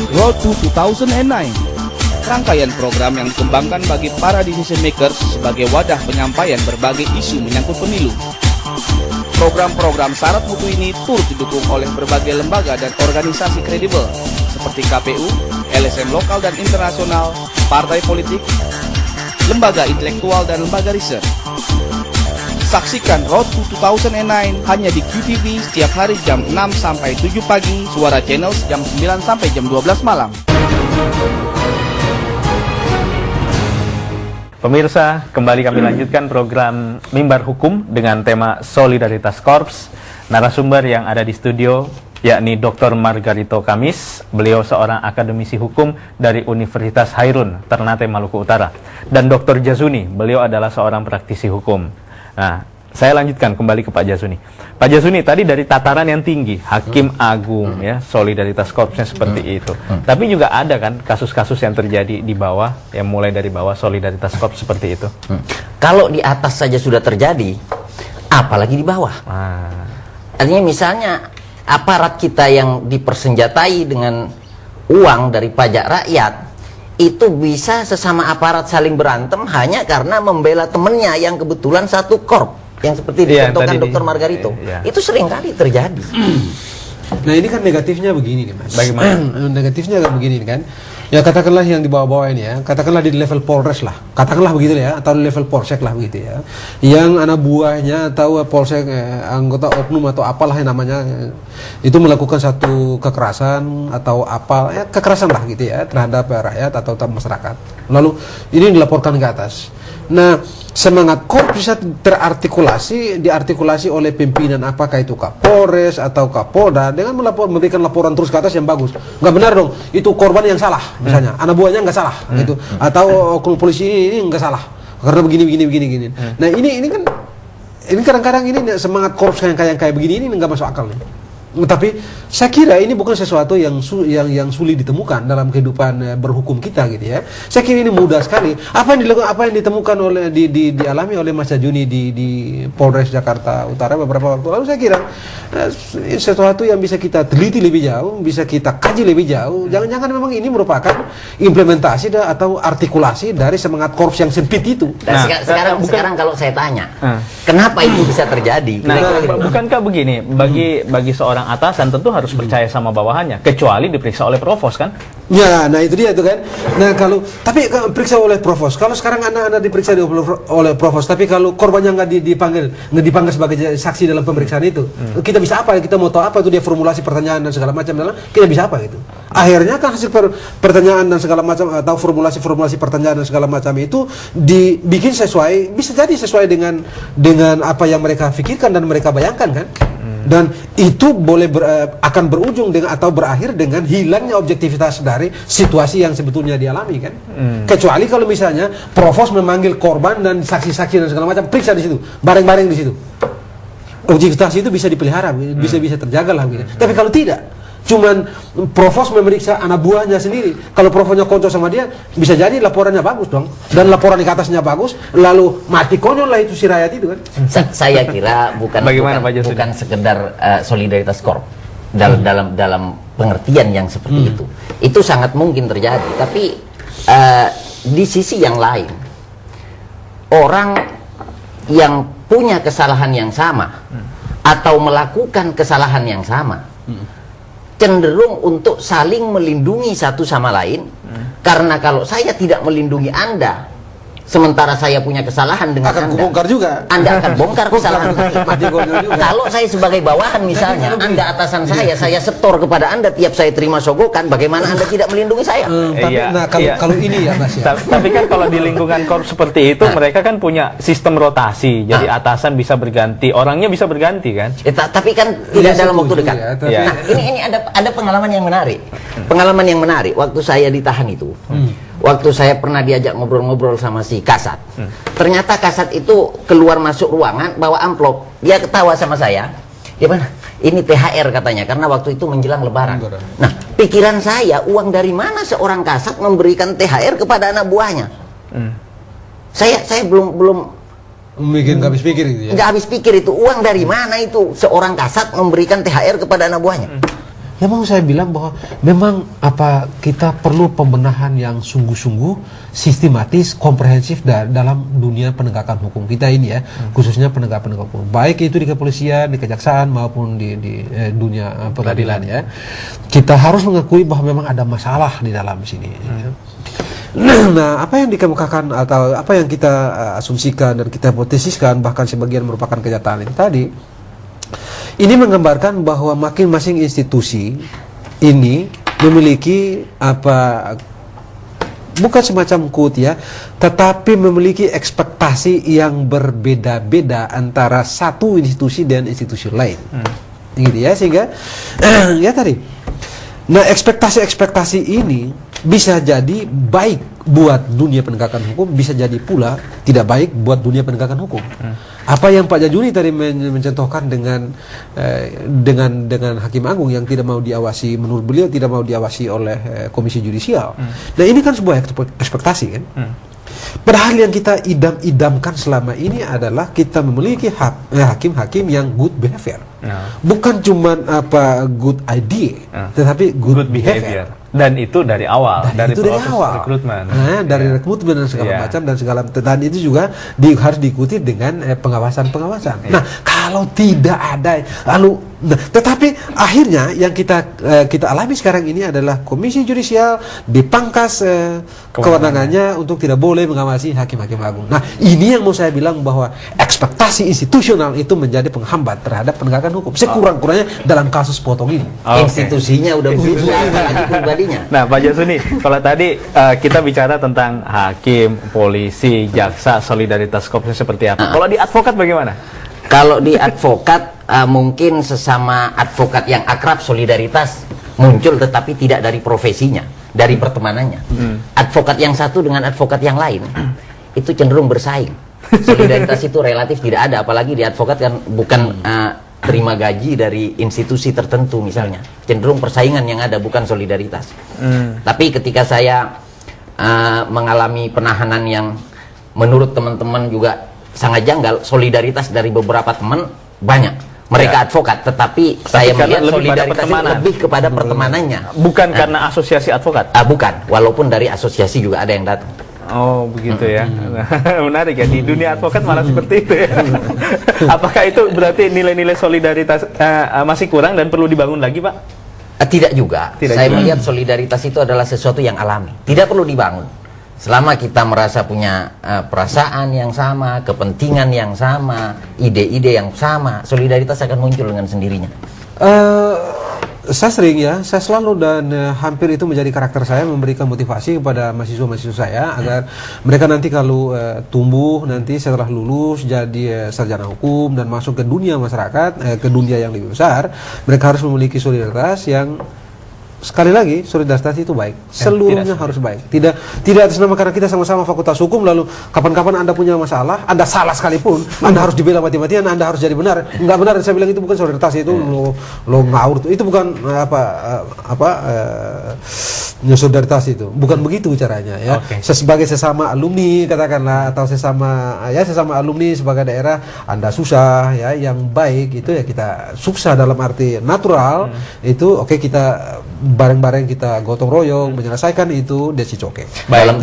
Road to 2009, rangkaian program yang dikembangkan bagi para decision makers sebagai wadah penyampaian berbagai isu menyangkut pemilu. Program-program syarat mutu ini turut didukung oleh berbagai lembaga dan organisasi kredibel seperti KPU, LSM lokal dan internasional, partai politik, lembaga intelektual dan lembaga riset. Saksikan Road to 2009 hanya di QTV setiap hari jam 6 sampai 7 pagi, Suara Channel jam 9 sampai jam 12 malam. Pemirsa, kembali kami lanjutkan program Mimbar Hukum dengan tema Solidaritas Korps. Narasumber yang ada di studio yakni Dr. Margarito Kamis. Beliau seorang akademisi hukum dari Universitas Hairun, Ternate, Maluku Utara. Dan Dr. Jazuni, beliau adalah seorang praktisi hukum. Nah, saya lanjutkan kembali ke Pak Jazuni. Pak Jazuni, tadi dari tataran yang tinggi, Hakim Agung, ya, solidaritas korpsnya seperti itu. Tapi juga ada kan kasus-kasus yang terjadi di bawah, yang mulai dari bawah solidaritas korps seperti itu. Kalau di atas saja sudah terjadi, apalagi di bawah. Artinya misalnya aparat kita yang dipersenjatai dengan uang dari pajak rakyat, itu bisa sesama aparat saling berantem hanya karena membela temennya yang kebetulan satu korp, yang seperti dicontohkan Dr. Margarito. Itu sering kali terjadi. Nah, ini kan negatifnya begini nih, Mas. Bagaimana? Negatifnya agak begini kan. Ya katakanlah yang di bawah-bawah ini ya, katakanlah di level Polres lah, katakanlah begitu ya, atau di level Polsek lah begitu ya, yang anak buahnya atau Polsek anggota oknum atau apalah yang namanya itu melakukan satu kekerasan atau apa ya, kekerasan lah gitu ya terhadap rakyat atau masyarakat, lalu ini dilaporkan ke atas. Nah, semangat korps bisa diartikulasi oleh pimpinan, apakah itu Kapolres atau Kapolda, dengan memberikan laporan terus ke atas yang bagus. Nggak benar dong, itu korban yang salah, misalnya anak buahnya nggak salah, gitu, atau oknum polisi ini nggak salah karena begini. Nah, ini kan, ini kadang-kadang ini semangat korps yang kayak begini ini nggak masuk akal nih. Tapi saya kira ini bukan sesuatu yang sulit ditemukan dalam kehidupan berhukum kita gitu ya. Saya kira ini mudah sekali. Apa yang ditemukan oleh dialami oleh Mas Juni di Polres Jakarta Utara beberapa waktu lalu, saya kira sesuatu yang bisa kita teliti lebih jauh, bisa kita kaji lebih jauh. Jangan-jangan memang ini merupakan implementasi atau artikulasi dari semangat korps yang sempit itu. Nah, sekarang kalau saya tanya, kenapa itu bisa terjadi? Bukankah begini, bagi seorang atasan tentu harus percaya sama bawahannya, kecuali diperiksa oleh provos kan? Ya, nah itu dia tuh kan. Nah kalau periksa oleh provos, kalau sekarang anak-anak diperiksa oleh provos, tapi kalau korbannya nggak dipanggil sebagai saksi dalam pemeriksaan itu, kita bisa apa? Kita mau tahu apa itu dia formulasi pertanyaan dan segala macam, kita bisa apa gitu? Akhirnya kan hasil pertanyaan dan segala macam atau formulasi pertanyaan dan segala macam itu dibikin sesuai, bisa jadi sesuai dengan apa yang mereka pikirkan dan mereka bayangkan kan? Dan itu akan berujung dengan atau berakhir dengan hilangnya objektivitas dari situasi yang sebetulnya dialami kan. Kecuali kalau misalnya provos memanggil korban dan saksi-saksi dan segala macam, periksa di situ, bareng-bareng di situ. Objektivitas itu bisa dipelihara, bisa terjaga lah gitu. Tapi kalau tidak, cuman provos memeriksa anak buahnya sendiri, kalau provosnya kocok sama dia, bisa jadi laporannya bagus dong, dan laporan di atasnya bagus, lalu mati konyol lah itu si rakyat itu kan. Saya kira bukan sekedar solidaritas korps dalam pengertian yang seperti itu sangat mungkin terjadi. Tapi di sisi yang lain, orang yang punya kesalahan yang sama atau melakukan kesalahan yang sama cenderung untuk saling melindungi satu sama lain, karena kalau saya tidak melindungi Anda sementara saya punya kesalahan dengan akan Anda, bongkar juga. Anda akan bongkar kesalahan saya. Kalau saya sebagai bawahan misalnya, Anda atasan saya setor kepada Anda tiap saya terima sogokan, bagaimana Anda tidak melindungi saya? Kalau ini ya Mas ya. Tapi kan kalau di lingkungan korps seperti itu, mereka kan punya sistem rotasi, jadi atasan bisa berganti, orangnya bisa berganti kan? Tapi kan tidak dalam waktu dekat. Nah, ini ada pengalaman yang menarik. Pengalaman yang menarik waktu saya ditahan itu. Waktu saya pernah diajak ngobrol-ngobrol sama si Kasat, ternyata Kasat itu keluar masuk ruangan bawa amplop, dia ketawa sama saya, dia bilang, ini THR katanya, karena waktu itu menjelang Lebaran. Nah, pikiran saya, uang dari mana seorang Kasat memberikan THR kepada anak buahnya? Saya belum Nggak habis pikir gitu ya? Nggak habis pikir itu. Uang dari mana itu? Seorang kasat memberikan THR kepada anak buahnya. Ya mau saya bilang bahwa memang kita perlu pembenahan yang sungguh-sungguh sistematis, komprehensif dalam dunia penegakan hukum kita ini ya, khususnya penegak hukum. Baik itu di kepolisian, di kejaksaan maupun di dunia pengadilan ya. Kita harus mengakui bahwa memang ada masalah di dalam sini. Nah, apa yang dikemukakan atau apa yang kita asumsikan dan kita hipotesiskan bahkan sebagian merupakan kenyataan itu tadi. Ini menggambarkan bahwa masing-masing institusi ini memiliki bukan semacam quote ya, tetapi memiliki ekspektasi yang berbeda-beda antara satu institusi dan institusi lain. Gitu ya, sehingga ya tadi. Nah, ekspektasi ini bisa jadi baik buat dunia penegakan hukum, bisa jadi pula tidak baik buat dunia penegakan hukum. Apa yang Pak Jajuni tadi mencontohkan dengan Hakim Agung yang tidak mau diawasi, menurut beliau tidak mau diawasi oleh Komisi Yudisial. Nah, ini kan sebuah ekspektasi kan. Padahal yang kita idam-idamkan selama ini adalah kita memiliki hakim-hakim yang good behavior. Bukan cuma good idea, tetapi good behavior. Dan itu dari awal, dari proses rekrutmen. Dari rekrutmen dan segala macam dan itu juga harus diikuti dengan pengawasan. Nah, kalau tidak ada tetapi akhirnya yang kita alami sekarang ini adalah Komisi Yudisial dipangkas kewenangannya untuk tidak boleh mengawasi hakim-hakim agung. Nah, ini yang mau saya bilang bahwa ekspektasi institusional itu menjadi penghambat terhadap penegakan hukum sekurang-kurangnya dalam kasus potong ini. Institusinya udah begitu, pribadinya. Nah, Pak Jasuni, kalau tadi kita bicara tentang hakim, polisi, jaksa, solidaritas korpsnya seperti apa? Kalau di advokat bagaimana? Kalau di advokat mungkin sesama advokat yang akrab solidaritas muncul, tetapi tidak dari profesinya, dari pertemanannya. Advokat yang satu dengan advokat yang lain itu cenderung bersaing. Solidaritas itu relatif tidak ada, apalagi di advokat kan bukan terima gaji dari institusi tertentu misalnya. Cenderung persaingan yang ada, bukan solidaritas. Tapi ketika saya mengalami penahanan yang menurut teman-teman juga sangat janggal, solidaritas dari beberapa teman banyak. Mereka advokat, tetapi saya melihat solidaritas lebih kepada pertemanannya. Bukan karena asosiasi advokat? Bukan, walaupun dari asosiasi juga ada yang datang. Oh, begitu ya. Menarik ya, di dunia advokat malah seperti itu ya. Apakah itu berarti nilai-nilai solidaritas masih kurang dan perlu dibangun lagi, Pak? Tidak juga. Saya melihat solidaritas itu adalah sesuatu yang alami, tidak perlu dibangun. Selama kita merasa punya perasaan yang sama, kepentingan yang sama, ide-ide yang sama, solidaritas akan muncul dengan sendirinya. Saya selalu dan hampir itu menjadi karakter saya, memberikan motivasi kepada mahasiswa-mahasiswa saya agar mereka nanti kalau tumbuh nanti setelah lulus jadi sarjana hukum dan masuk ke dunia masyarakat, ke dunia yang lebih besar, mereka harus memiliki solidaritas yang sekali lagi, solidaritas itu baik, seluruhnya harus baik. Tidak atas nama karena kita sama-sama fakultas hukum lalu kapan-kapan Anda punya masalah, Anda salah sekalipun, Anda harus dibela mati-matian, Anda harus jadi benar. Enggak benar, saya bilang itu bukan solidaritas, itu lo ngawur, itu bukan solidaritas itu. Bukan begitu caranya ya. Sebagai sesama alumni katakanlah atau sesama alumni sebagai daerah, Anda susah ya, yang baik itu ya kita susah dalam arti natural, itu kita bareng-bareng kita gotong royong menyelesaikan itu, that's okay.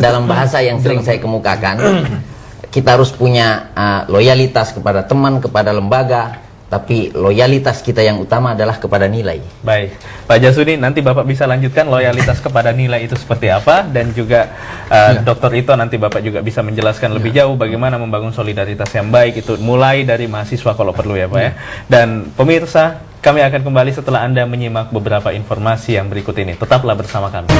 Dalam bahasa yang sering saya kemukakan, kita harus punya loyalitas kepada teman, kepada lembaga, tapi loyalitas kita yang utama adalah kepada nilai. Baik, Pak Jasuni, nanti Bapak bisa lanjutkan loyalitas kepada nilai itu seperti apa, dan juga Dr. Ito nanti Bapak juga bisa menjelaskan lebih jauh bagaimana membangun solidaritas yang baik itu mulai dari mahasiswa kalau perlu ya Pak ya. Dan pemirsa, kami akan kembali setelah Anda menyimak beberapa informasi yang berikut ini. Tetaplah bersama kami.